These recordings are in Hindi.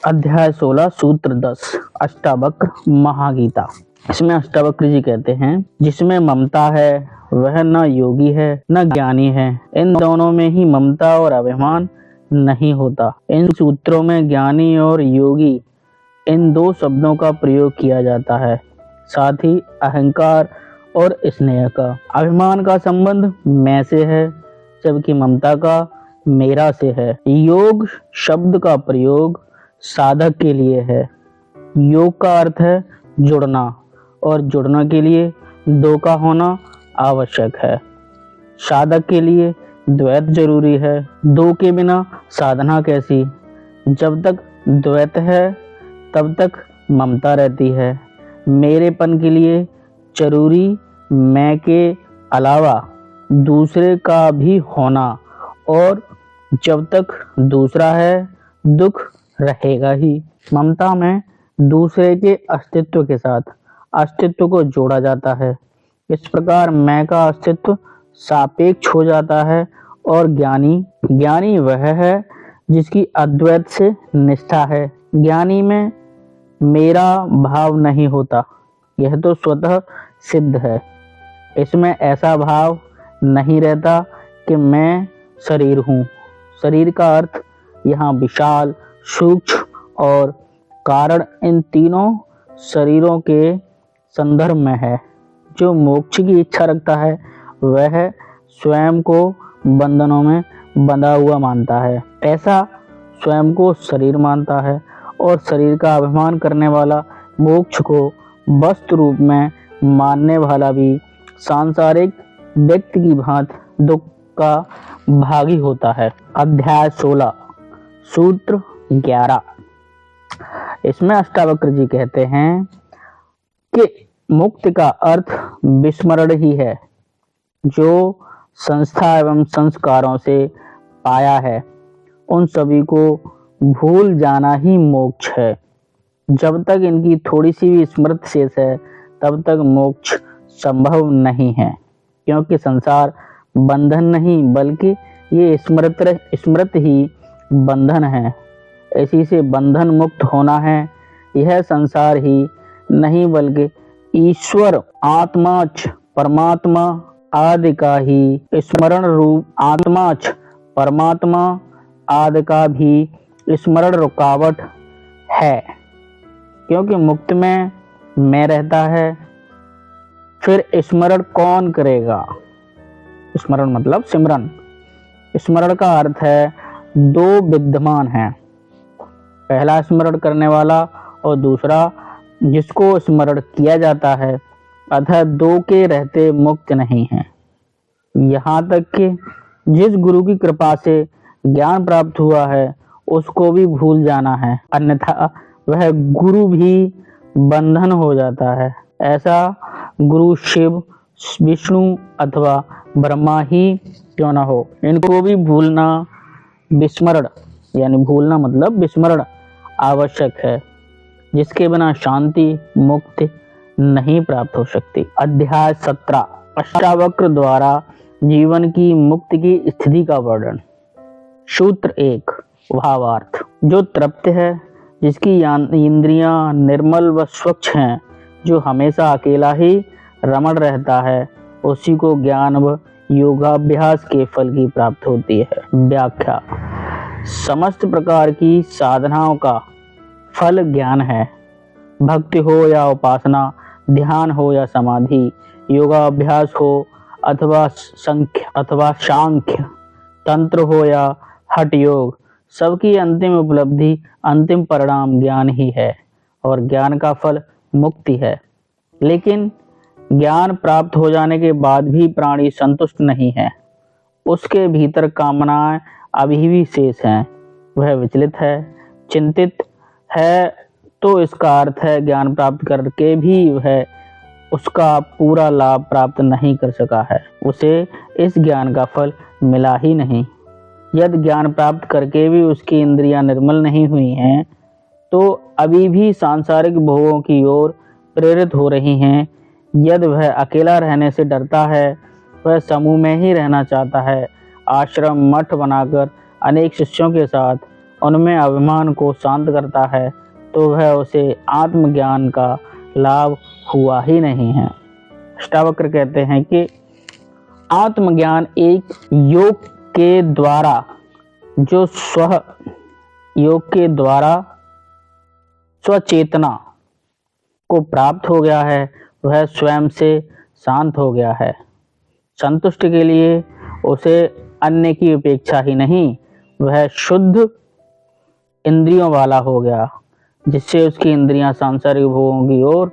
अध्याय 16 सूत्र 10 अष्टावक्र महागीता। इसमें अष्टावक्र जी कहते हैं, जिसमें ममता है वह न योगी है न ज्ञानी है। इन दोनों में ही ममता और अभिमान नहीं होता। इन सूत्रों में ज्ञानी और योगी इन दो शब्दों का प्रयोग किया जाता है, साथ ही अहंकार और स्नेह का। अभिमान का संबंध मैं से है, जबकि ममता का मेरा से है। योग शब्द का प्रयोग साधक के लिए है। योग का अर्थ है जुड़ना, और जुड़ने के लिए दो का होना आवश्यक है। साधक के लिए द्वैत जरूरी है। दो के बिना साधना कैसी? जब तक द्वैत है तब तक ममता रहती है। मेरेपन के लिए जरूरी मैं के अलावा दूसरे का भी होना, और जब तक दूसरा है दुख रहेगा ही। ममता में दूसरे के अस्तित्व के साथ अस्तित्व को जोड़ा जाता है। इस प्रकार मैं का अस्तित्व सापेक्ष हो जाता है। और ज्ञानी वह है जिसकी अद्वैत से निष्ठा है। ज्ञानी में मेरा भाव नहीं होता, यह तो स्वतः सिद्ध है। इसमें ऐसा भाव नहीं रहता कि मैं शरीर हूँ। शरीर का अर्थ यहाँ विशाल, सूक्ष्म और कारण इन तीनों शरीरों के संदर्भ में है। जो मोक्ष की इच्छा रखता है वह स्वयं को बंधनों में बंधा हुआ मानता है। ऐसा स्वयं को शरीर मानता है, और शरीर का अभिमान करने वाला मोक्ष को वस्तु रूप में मानने वाला भी सांसारिक व्यक्ति की भांति दुख का भागी होता है। अध्याय 16 सूत्र 11। इसमें अष्टावक्र जी कहते हैं कि मुक्ति का अर्थ विस्मरण ही है। जो संस्था एवं संस्कारों से पाया है उन सभी को भूल जाना ही मोक्ष है। जब तक इनकी थोड़ी सी भी स्मृति शेष है तब तक मोक्ष संभव नहीं है, क्योंकि संसार बंधन नहीं बल्कि ये स्मृति ही बंधन है। इसी से बंधन मुक्त होना है। यह संसार ही नहीं बल्कि ईश्वर आत्माच परमात्मा आदि का ही स्मरण रूप आत्माच परमात्मा आदि का भी स्मरण रुकावट है, क्योंकि मुक्त में मैं रहता है। फिर स्मरण कौन करेगा? स्मरण मतलब सिमरन। स्मरण का अर्थ है दो विद्यमान हैं, पहला स्मरण करने वाला और दूसरा जिसको स्मरण किया जाता है, अतः दो के रहते मुक्त नहीं है। यहाँ तक कि जिस गुरु की कृपा से ज्ञान प्राप्त हुआ है उसको भी भूल जाना है, अन्यथा वह गुरु भी बंधन हो जाता है। ऐसा गुरु शिव, विष्णु अथवा ब्रह्मा ही क्यों न हो, इनको भी भूलना विस्मरण, यानी भूलना मतलब विस्मरण आवश्यक है, जिसके बिना शांति मुक्ति नहीं प्राप्त हो सकती। अध्याय 17 अष्टावक्र द्वारा जीवन की मुक्ति की स्थिति का वर्णन। सूत्र 1 भावार्थ। जो तृप्त है, जिसकी इंद्रियां निर्मल व स्वच्छ हैं, जो हमेशा अकेला ही रमण रहता है, उसी को ज्ञान व योगाभ्यास के फल की प्राप्त होती है। व्याख्या। समस्त प्रकार की साधनाओं का फल ज्ञान है। भक्ति हो या उपासना, ध्यान हो या समाधि, योगाभ्यास हो अथवा सांख्य तंत्र हो या हठ योग, सबकी अंतिम उपलब्धि, अंतिम परिणाम ज्ञान ही है, और ज्ञान का फल मुक्ति है। लेकिन ज्ञान प्राप्त हो जाने के बाद भी प्राणी संतुष्ट नहीं है। उसके भीतर कामनाएं अभी भी शेष हैं। वह विचलित है, चिंतित है। तो इसका अर्थ है ज्ञान प्राप्त करके भी वह उसका पूरा लाभ प्राप्त नहीं कर सका है, उसे इस ज्ञान का फल मिला ही नहीं। यदि ज्ञान प्राप्त करके भी उसकी इंद्रियां निर्मल नहीं हुई हैं तो अभी भी सांसारिक भोगों की ओर प्रेरित हो रही हैं। यदि वह अकेला रहने से डरता है, वह समूह में ही रहना चाहता है, आश्रम मठ बनाकर अनेक शिष्यों के साथ उनमें अभिमान को शांत करता है तो वह उसे आत्मज्ञान का लाभ हुआ ही नहीं है। अष्टावक्र कहते हैं कि आत्मज्ञान एक योग के द्वारा जो स्वचेतना को प्राप्त हो गया है वह स्वयं से शांत हो गया है। संतुष्टि के लिए उसे अन्य की अपेक्षा ही नहीं, वह शुद्ध इंद्रियों वाला हो गया, जिससे उसकी इंद्रियां सांसारिक भोगों की ओर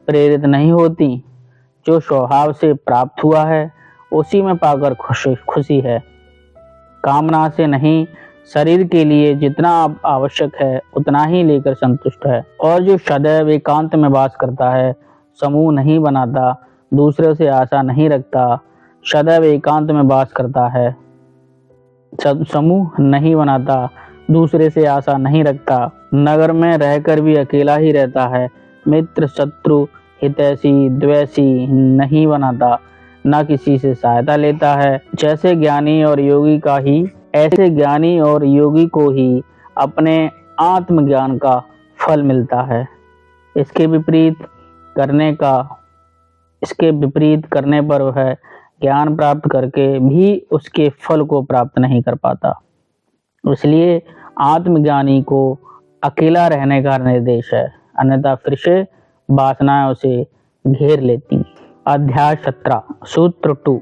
प्रेरित नहीं होती। जो स्वभाव से प्राप्त हुआ है उसी में पाकर खुशी है। कामना से नहीं, शरीर के लिए जितना आवश्यक है उतना ही लेकर संतुष्ट है। और जो सदैव एकांत में वास करता है, समूह नहीं बनाता, दूसरे से आशा नहीं रखता, सदैव एकांत में वास करता है, समूह नहीं बनाता, दूसरे से आशा नहीं रखता, नगर में रहकर भी अकेला ही रहता है, मित्र शत्रु हितैषी द्वेषी नहीं बनाता, न किसी से सहायता लेता है। जैसे ज्ञानी और योगी का ही ऐसे ज्ञानी और योगी को ही अपने आत्मज्ञान का फल मिलता है। इसके विपरीत करने पर वह ज्ञान प्राप्त करके भी उसके फल को प्राप्त नहीं कर पाता। इसलिए आत्मज्ञानी को अकेला रहने का निर्देश है, अन्यथा फिर से वासनाएं उसे घेर लेती। अध्याय 17 सूत्र 2।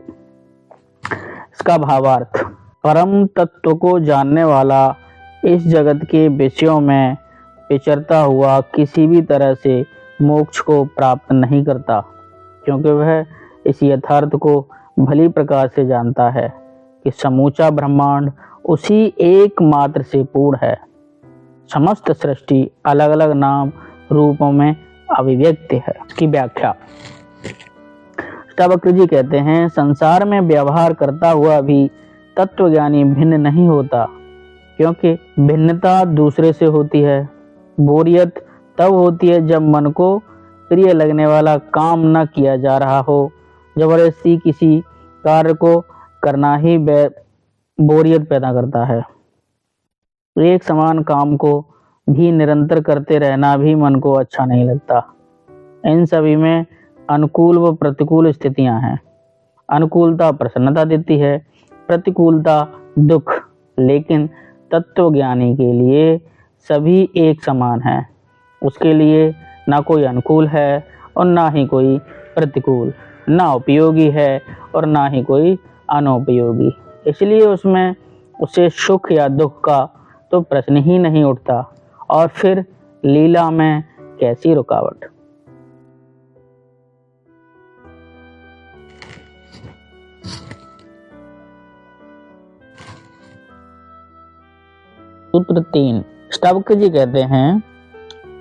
इसका भावार्थ, परम तत्व को जानने वाला इस जगत के विषयों में विचरता हुआ किसी भी तरह से मोक्ष को प्राप्त नहीं करता, क्योंकि वह इस यथार्थ को भली प्रकार से जानता है कि समूचा ब्रह्मांड उसी एक मात्र से पूर्ण है। समस्त सृष्टि अलग अलग नाम रूपों में अभिव्यक्त है। इसकी व्याख्या, अष्टावक्र जी कहते हैं, संसार में व्यवहार करता हुआ भी तत्वज्ञानी भिन्न नहीं होता, क्योंकि भिन्नता दूसरे से होती है। बोरियत तब होती है जब मन को प्रिय लगने वाला काम न किया जा रहा हो। जबरदस्ती किसी कार्य को करना ही बोरियत पैदा करता है। एक समान काम को भी निरंतर करते रहना भी मन को अच्छा नहीं लगता। इन सभी में अनुकूल व प्रतिकूल स्थितियां हैं। अनुकूलता प्रसन्नता देती है, प्रतिकूलता दुख। लेकिन तत्वज्ञानी के लिए सभी एक समान है। उसके लिए ना कोई अनुकूल है और ना ही कोई प्रतिकूल, ना उपयोगी है और ना ही कोई अनुपयोगी। इसलिए उसमें उसे सुख या दुख का तो प्रश्न ही नहीं उठता, और फिर लीला में कैसी रुकावट। सूत्र 3। अष्टावक्र जी कहते हैं,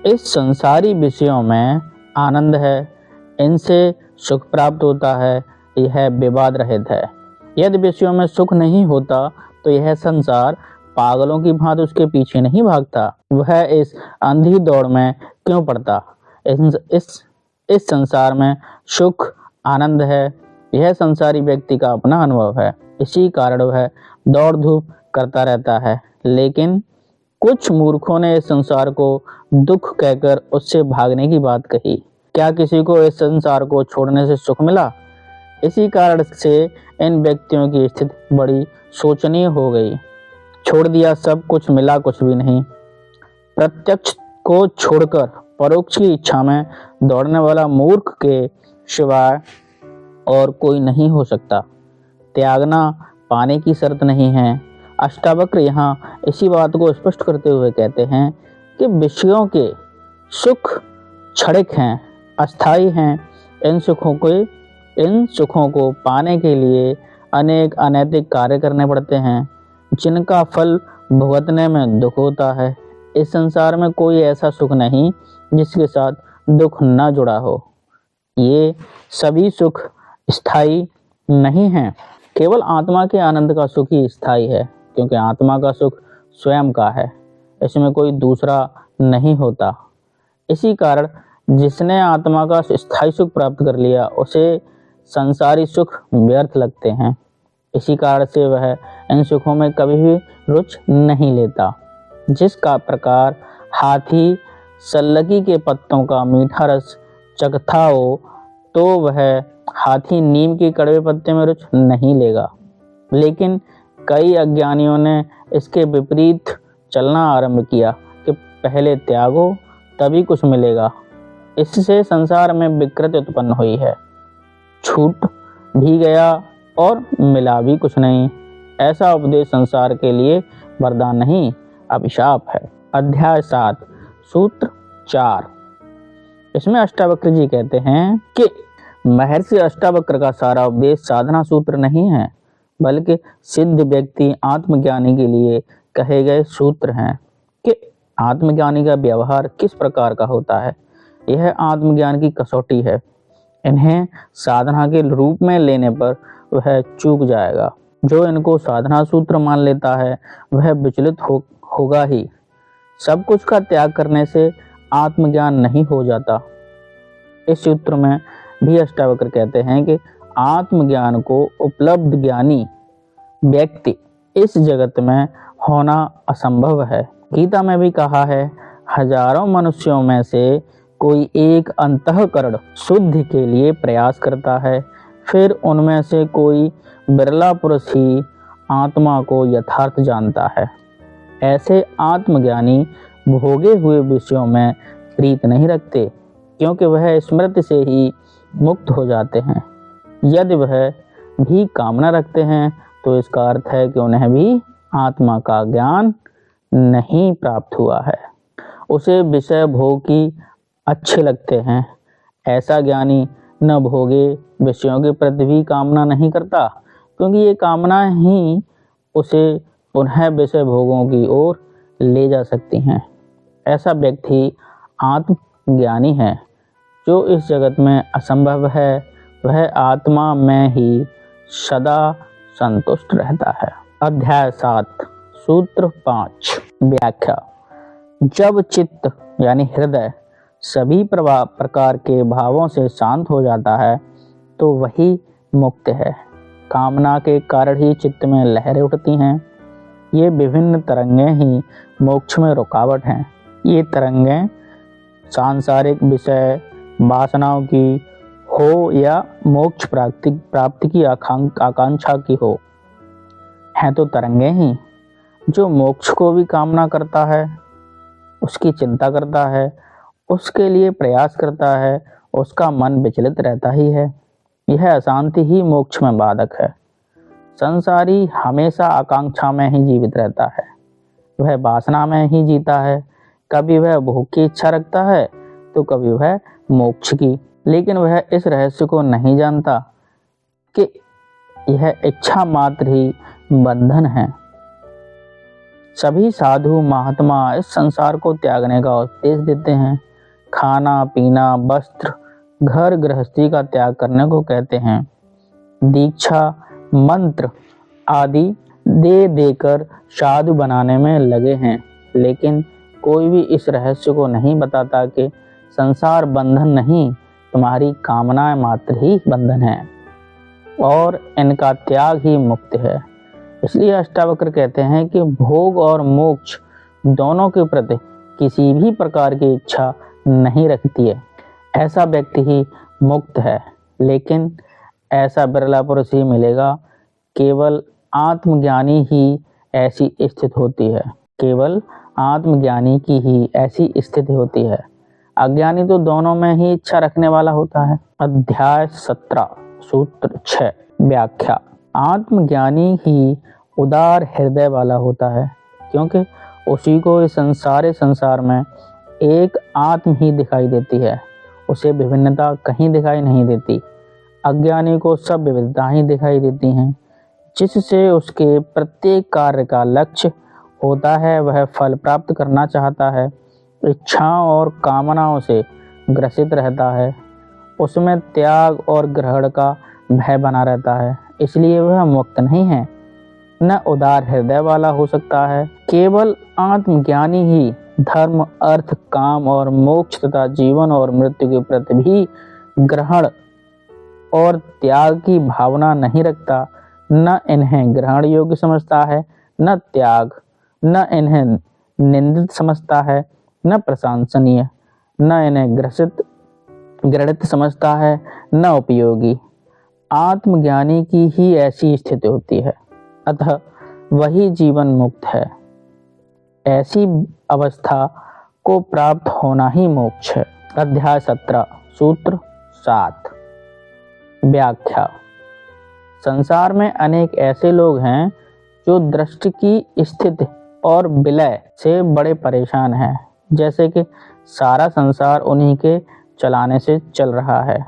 इस संसारी विषयों में आनंद है, इनसे सुख प्राप्त होता है, यह विवाद रहित है। यदि विषयों में सुख नहीं होता तो यह संसार पागलों की भांति उसके पीछे नहीं भागता, वह इस अंधी दौड़ में क्यों पड़ता। इस संसार में सुख आनंद है, यह संसारी व्यक्ति का अपना अनुभव है, इसी कारण वह दौड़ धूप करता रहता है। लेकिन कुछ मूर्खों ने इस संसार को दुख कहकर उससे भागने की बात कही। क्या किसी को इस संसार को छोड़ने से सुख मिला? इसी कारण से इन व्यक्तियों की स्थिति बड़ी शोचनीय हो गई। छोड़ दिया सब कुछ, मिला कुछ भी नहीं। प्रत्यक्ष को छोड़कर परोक्ष की इच्छा में दौड़ने वाला मूर्ख के सिवाय और कोई नहीं हो सकता। त्यागना पाने की शर्त नहीं है। अष्टावक्र यहाँ इसी बात को स्पष्ट करते हुए कहते हैं कि विषयों के सुख क्षणिक हैं, अस्थायी हैं। इन सुखों को पाने के लिए अनेक अनैतिक कार्य करने पड़ते हैं, जिनका फल भुगतने में दुख होता है। इस संसार में कोई ऐसा सुख नहीं जिसके साथ दुख न जुड़ा हो। ये सभी सुख स्थायी नहीं हैं। केवल आत्मा के आनंद का सुख ही स्थायी है, क्योंकि आत्मा का सुख स्वयं का है, इसमें कोई दूसरा नहीं होता। इसी कारण जिसने आत्मा का स्थायी सुख प्राप्त कर लिया उसे संसारी सुख व्यर्थ लगते हैं। इसी कारण से वह इन सुखों में कभी भी रुचि नहीं लेता। जिसका प्रकार हाथी सल्लकी के पत्तों का मीठा रस चखता हो तो वह हाथी नीम के कड़वे पत्ते में रुचि नहीं लेगा। लेकिन कई अज्ञानियों ने इसके विपरीत चलना आरंभ किया कि पहले त्यागो तभी कुछ मिलेगा। इससे संसार में विकृति उत्पन्न हुई है। छूट भी गया और मिला भी कुछ नहीं। ऐसा उपदेश संसार के लिए वरदान नहीं, अभिशाप है। अध्याय 7 सूत्र 4। इसमें अष्टावक्र जी कहते हैं कि महर्षि अष्टावक्र का सारा उपदेश साधना सूत्र नहीं है, बल्कि सिद्ध व्यक्ति आत्मज्ञानी के लिए कहे गए सूत्र हैं कि आत्मज्ञानी का व्यवहार किस प्रकार का होता है। यह आत्मज्ञान की कसौटी है। इन्हें साधना के रूप में लेने पर वह चूक जाएगा। जो इनको साधना सूत्र मान लेता है वह विचलित होगा ही। सब कुछ का त्याग करने से आत्मज्ञान नहीं हो जाता। इस सूत्र में भी अष्टावक्र कहते हैं कि आत्मज्ञान को उपलब्ध ज्ञानी व्यक्ति इस जगत में होना असंभव है। गीता में भी कहा है, हजारों मनुष्यों में से कोई एक अंतःकरण शुद्धि के लिए प्रयास करता है, फिर उनमें से कोई बिरला पुरुष ही आत्मा को यथार्थ जानता है। ऐसे आत्मज्ञानी भोगे हुए विषयों में प्रीत नहीं रखते, क्योंकि वह स्मृति से ही मुक्त हो जाते हैं। यदि वह भी कामना रखते हैं तो इसका अर्थ है कि उन्हें भी आत्मा का ज्ञान नहीं प्राप्त हुआ है। उसे विषय भोग की अच्छे लगते हैं। ऐसा ज्ञानी न भोगे विषयों के प्रति भी कामना नहीं करता, क्योंकि ये कामना ही उसे पुनः विषय भोगों की ओर ले जा सकती हैं। ऐसा व्यक्ति आत्मज्ञानी है। जो इस जगत में असंभव है वह आत्मा में ही सदा संतुष्ट रहता है। अध्याय 7 सूत्र 5 व्याख्या। जब चित्त यानी हृदय सभी प्रकार के भावों से शांत हो जाता है तो वही मुक्त है। कामना के कारण ही चित्त में लहरें उठती हैं। ये विभिन्न तरंगें ही मोक्ष में रुकावट हैं। ये तरंगें सांसारिक विषय वासनाओं की हो या मोक्ष प्राप्ति की आकांक्षा की हो, हैं तो तरंगें ही। जो मोक्ष को भी कामना करता है, उसकी चिंता करता है, उसके लिए प्रयास करता है, उसका मन विचलित रहता ही है। यह अशांति ही मोक्ष में बाधक है। संसारी हमेशा आकांक्षा में ही जीवित रहता है। वह वासना में ही जीता है। कभी वह भोग की इच्छा रखता है तो कभी वह मोक्ष की। लेकिन वह इस रहस्य को नहीं जानता कि यह इच्छा मात्र ही बंधन है। सभी साधु महात्मा इस संसार को त्यागने का उपदेश देते हैं। खाना पीना वस्त्र घर गृहस्थी का त्याग करने को कहते हैं। दीक्षा मंत्र आदि दे देकर साधु बनाने में लगे हैं, लेकिन कोई भी इस रहस्य को नहीं बताता कि संसार बंधन नहीं, तुम्हारी कामनाएं मात्र ही बंधन है और इनका त्याग ही मुक्ति है। इसलिए अष्टावक्र कहते हैं कि भोग और मोक्ष दोनों के प्रति किसी भी प्रकार की इच्छा नहीं रखती है। ऐसा व्यक्ति ही मुक्त है। लेकिन ऐसा बिरला पुरुष ही मिलेगा। केवल आत्मज्ञानी ही ऐसी स्थिति होती है। केवल आत्मज्ञानी की ही ऐसी स्थिति होती है। अज्ञानी तो दोनों में ही इच्छा रखने वाला होता है। अध्याय 17 सूत्र 6 व्याख्या। आत्मज्ञानी ही उदार हृदय वाला होता है, क्योंकि उसी को इस संसार में एक आत्म ही दिखाई देती है। उसे विभिन्नता कहीं दिखाई नहीं देती। अज्ञानी को सब विविधता ही दिखाई देती हैं, जिससे उसके प्रत्येक कार्य का लक्ष्य होता है। वह फल प्राप्त करना चाहता है, इच्छाओं और कामनाओं से ग्रसित रहता है। उसमें त्याग और ग्रहण का भय बना रहता है, इसलिए वह मुक्त नहीं है, न उदार हृदय वाला हो सकता है। केवल आत्मज्ञानी ही धर्म अर्थ काम और मोक्ष तथा जीवन और मृत्यु के प्रति भी ग्रहण और त्याग की भावना नहीं रखता। न इन्हें ग्रहण योग्य समझता है, न त्याग, न इन्हें निंदित समझता है न प्रशंसनीय, न इन्हें घृणित समझता है न उपयोगी। आत्मज्ञानी की ही ऐसी स्थिति होती है, अतः वही जीवन मुक्त है। ऐसी अवस्था को प्राप्त होना ही मोक्ष है। अध्याय 17 सूत्र 7 व्याख्या। संसार में अनेक ऐसे लोग हैं जो दृष्टि की स्थिति और विलय से बड़े परेशान हैं, जैसे कि सारा संसार उन्हीं के चलाने से चल रहा है,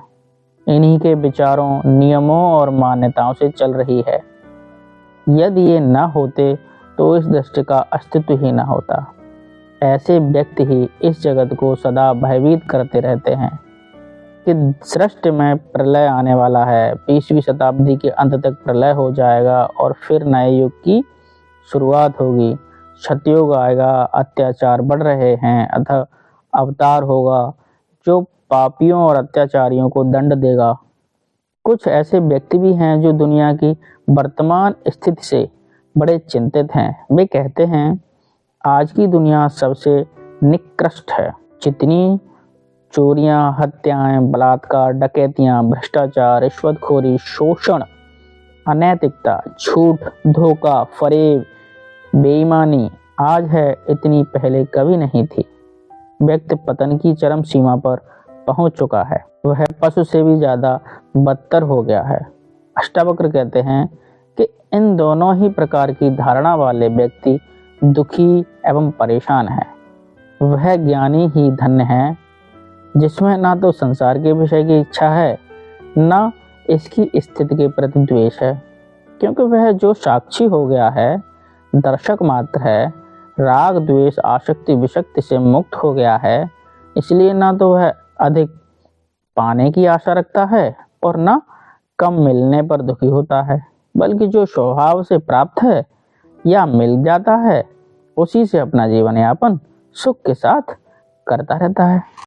इन्हीं के विचारों, नियमों और मान्यताओं से चल रही है। यदि ये न होते तो इस दृष्टि का अस्तित्व ही न होता। ऐसे व्यक्ति ही इस जगत को सदा भयभीत करते रहते हैं कि सृष्टि में प्रलय आने वाला है, 20वीं शताब्दी के अंत तक प्रलय हो जाएगा और फिर नए युग की शुरुआत होगी। सतयुग आएगा, अत्याचार बढ़ रहे हैं, अतः अवतार होगा जो पापियों और अत्याचारियों को दंड देगा। कुछ ऐसे व्यक्ति भी हैं जो दुनिया की वर्तमान स्थिति से बड़े चिंतित हैं। वे कहते हैं, आज की दुनिया सबसे निकृष्ट है। जितनी चोरियां, हत्याएं, बलात्कार, डकैतियां, भ्रष्टाचार, रिश्वतखोरी, शोषण, अनैतिकता, झूठ, धोखा, फरेब, बेईमानी आज है, इतनी पहले कभी नहीं थी। व्यक्ति पतन की चरम सीमा पर पहुंच चुका है, वह पशु से भी ज्यादा बदतर हो गया है। अष्टावक्र कहते हैं कि इन दोनों ही प्रकार की धारणा वाले व्यक्ति दुखी एवं परेशान है। वह ज्ञानी ही धन्य है जिसमें ना तो संसार के विषय की इच्छा है, ना इसकी स्थिति के प्रति द्वेष है, क्योंकि वह जो साक्षी हो गया है, दर्शक मात्र है, राग द्वेष आसक्ति विषक्ति से मुक्त हो गया है। इसलिए ना तो वह अधिक पाने की आशा रखता है और ना कम मिलने पर दुखी होता है, बल्कि जो स्वभाव से प्राप्त है या मिल जाता है उसी से अपना जीवन यापन सुख के साथ करता रहता है।